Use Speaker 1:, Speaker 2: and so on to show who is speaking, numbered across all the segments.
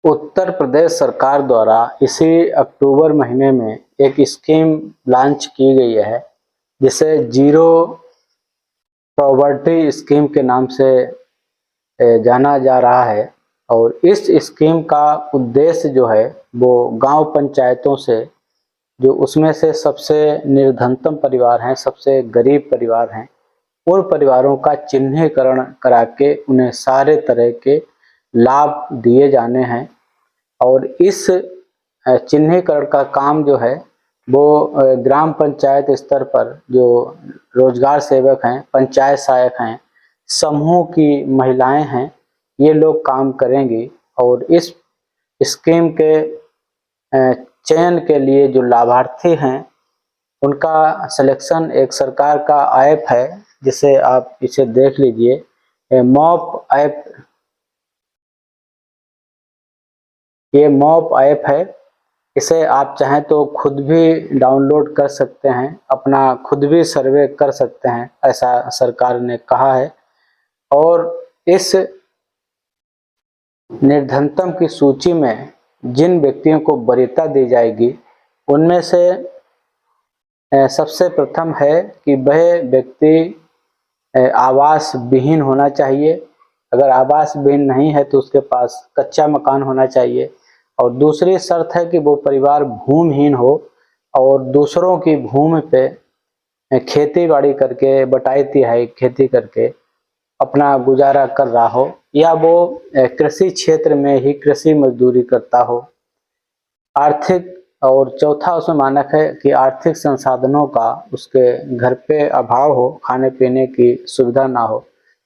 Speaker 1: उत्तर प्रदेश सरकार द्वारा इसी अक्टूबर महीने में एक स्कीम लॉन्च की गई है जिसे जीरो पॉवर्टी स्कीम के नाम से जाना जा रहा है। और इस स्कीम का उद्देश्य जो है वो गांव पंचायतों से जो उसमें से सबसे निर्धनतम परिवार हैं, सबसे गरीब परिवार हैं, उन परिवारों का चिन्हीकरण करा के उन्हें सारे तरह के लाभ दिए जाने हैं। और इस चिन्हीकरण का काम जो है वो ग्राम पंचायत स्तर पर जो रोजगार सेवक हैं, पंचायत सहायक हैं, समूह की महिलाएं हैं, ये लोग काम करेंगी। और इस स्कीम के चयन के लिए जो लाभार्थी हैं उनका सिलेक्शन एक सरकार का ऐप है जिसे आप इसे देख लीजिए, मॉप ऐप। ये मॉप ऐप है, इसे आप चाहें तो खुद भी डाउनलोड कर सकते हैं, अपना खुद भी सर्वे कर सकते हैं, ऐसा सरकार ने कहा है। और इस निर्धनतम की सूची में जिन व्यक्तियों को वरीयता दी जाएगी उनमें से सबसे प्रथम है कि वह व्यक्ति आवास विहीन होना चाहिए। अगर आवास विहीन नहीं है तो उसके पास कच्चा मकान होना चाहिए। और दूसरी शर्त है कि वो परिवार भूमिहीन हो और दूसरों की भूमि पे खेती बाड़ी करके, बटाई तिहाई खेती करके अपना गुजारा कर रहा हो, या वो कृषि क्षेत्र में ही कृषि मजदूरी करता हो। आर्थिक और चौथा उसमें मानक है कि आर्थिक संसाधनों का उसके घर पे अभाव हो, खाने पीने की सुविधा ना हो।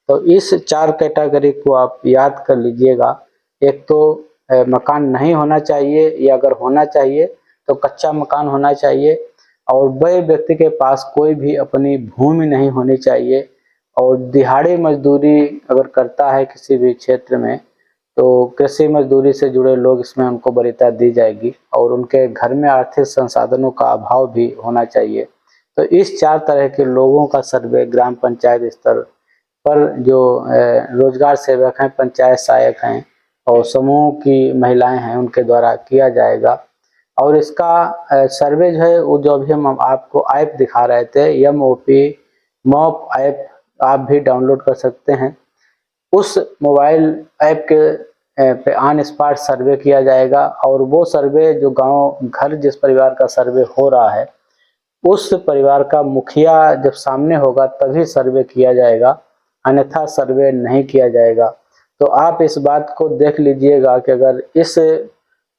Speaker 1: तो इस 4 कैटेगरी को आप याद कर लीजिएगा। एक तो मकान नहीं होना चाहिए, या अगर होना चाहिए तो कच्चा मकान होना चाहिए। और वह व्यक्ति के पास कोई भी अपनी भूमि नहीं होनी चाहिए। और दिहाड़ी मजदूरी अगर करता है किसी भी क्षेत्र में तो कृषि मजदूरी से जुड़े लोग इसमें उनको वरीयता दी जाएगी। और उनके घर में आर्थिक संसाधनों का अभाव भी होना चाहिए। तो इस 4 तरह के लोगों का सर्वे ग्राम पंचायत स्तर पर जो रोजगार सेवक हैं, पंचायत सहायक हैं और समूह की महिलाएं हैं उनके द्वारा किया जाएगा। और इसका सर्वे जो है वो जो अभी हम आपको ऐप दिखा रहे थे, मॉप ऐप, आप भी डाउनलोड कर सकते हैं। उस मोबाइल ऐप के पे ऑन स्पॉट सर्वे किया जाएगा। और वो सर्वे जो गांव घर जिस परिवार का सर्वे हो रहा है उस परिवार का मुखिया जब सामने होगा तभी सर्वे किया जाएगा, अन्यथा सर्वे नहीं किया जाएगा। तो आप इस बात को देख लीजिएगा कि अगर इस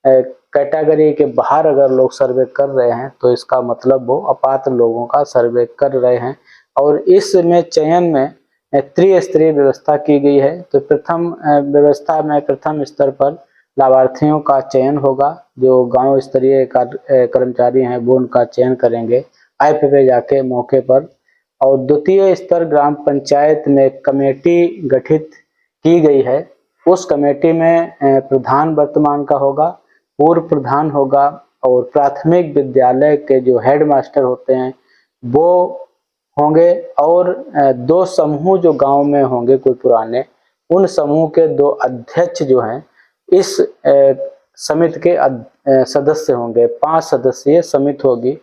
Speaker 1: कैटेगरी के बाहर अगर लोग सर्वे कर रहे हैं तो इसका मतलब वो अपात्र लोगों का सर्वे कर रहे हैं। और इसमें चयन में त्रिस्तरीय व्यवस्था की गई है। तो प्रथम व्यवस्था में प्रथम स्तर पर लाभार्थियों का चयन होगा, जो गांव स्तरीय कर्मचारी हैं वो उनका चयन करेंगे ऐप पे जाके मौके पर। और द्वितीय स्तर ग्राम पंचायत में कमेटी गठित की गई है। उस कमेटी में प्रधान वर्तमान का होगा, पूर्व प्रधान होगा, और प्राथमिक विद्यालय के जो हेड मास्टर होते हैं वो होंगे। और 2 समूह जो गांव में होंगे कोई पुराने, उन समूह के 2 अध्यक्ष जो हैं इस समिति के सदस्य होंगे। 5 सदस्यीय समिति होगी।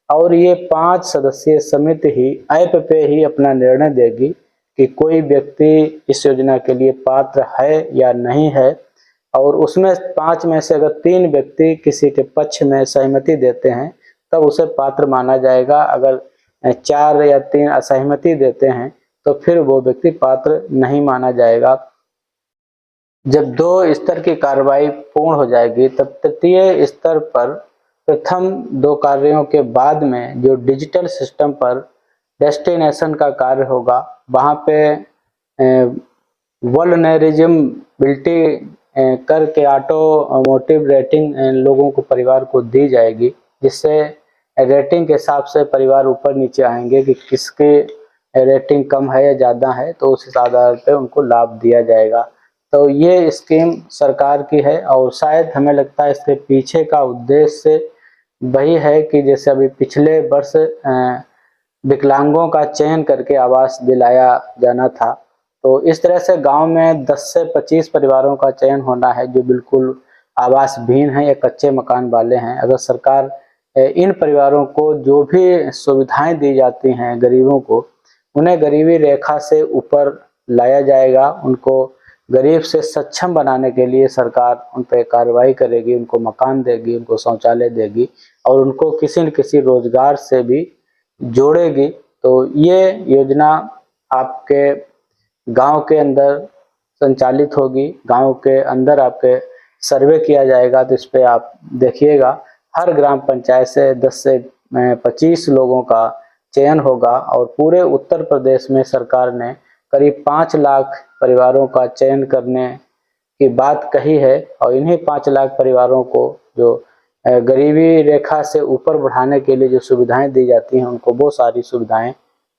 Speaker 1: और ये 5 सदस्यीय समिति ही ऐप पे ही अपना निर्णय देगी कि कोई व्यक्ति इस योजना के लिए पात्र है या नहीं है। और उसमें 5 में से अगर 3 व्यक्ति किसी के पक्ष में सहमति देते हैं तब उसे पात्र माना जाएगा। अगर 4 या 3 असहमति देते हैं तो फिर वो व्यक्ति पात्र नहीं माना जाएगा। जब 2 स्तर की कार्रवाई पूर्ण हो जाएगी तब तृतीय स्तर पर प्रथम 2 कार्यों के बाद में जो डिजिटल सिस्टम पर डेस्टिनेशन का कार्य होगा वहाँ पे वल्नरेबिलिटी करके ऑटोमोटिव रेटिंग लोगों को, परिवार को दी जाएगी, जिससे रेटिंग के हिसाब से परिवार ऊपर नीचे आएंगे कि किसके रेटिंग कम है या ज़्यादा है, तो उस आधार पे उनको लाभ दिया जाएगा। तो ये स्कीम सरकार की है और शायद हमें लगता है इसके पीछे का उद्देश्य वही है कि जैसे अभी पिछले वर्ष विकलांगों का चयन करके आवास दिलाया जाना था, तो इस तरह से गांव में 10 से 25 परिवारों का चयन होना है जो बिल्कुल आवास विहीन हैं या कच्चे मकान वाले हैं, अगर सरकार इन परिवारों को जो भी सुविधाएं दी जाती हैं गरीबों को, उन्हें गरीबी रेखा से ऊपर लाया जाएगा। उनको गरीब से सक्षम बनाने के लिए सरकार उन पर कार्रवाई करेगी, उनको मकान देगी, उनको शौचालय देगी और उनको किसी न किसी रोजगार से भी जोड़ेगी। तो ये योजना आपके गांव के अंदर संचालित होगी, गांव के अंदर आपके सर्वे किया जाएगा। तो इस पे आप देखिएगा, हर ग्राम पंचायत से 10 से 25 लोगों का चयन होगा और पूरे उत्तर प्रदेश में सरकार ने करीब 5 लाख परिवारों का चयन करने की बात कही है और इन्हीं 5 लाख परिवारों को जो गरीबी रेखा से ऊपर बढ़ाने के लिए जो सुविधाएं दी जाती हैं, उनको वो सारी सुविधाएं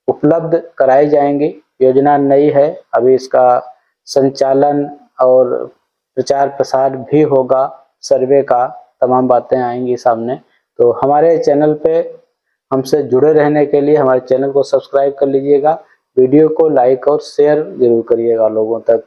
Speaker 1: उपलब्ध कराई जाएंगी। योजना नई है, अभी इसका संचालन और प्रचार प्रसार भी होगा, सर्वे का तमाम बातें आएंगी सामने। तो हमारे चैनल पे हमसे जुड़े रहने के लिए हमारे चैनल को सब्सक्राइब कर लीजिएगा, वीडियो को लाइक और शेयर जरूर करिएगा लोगों तक।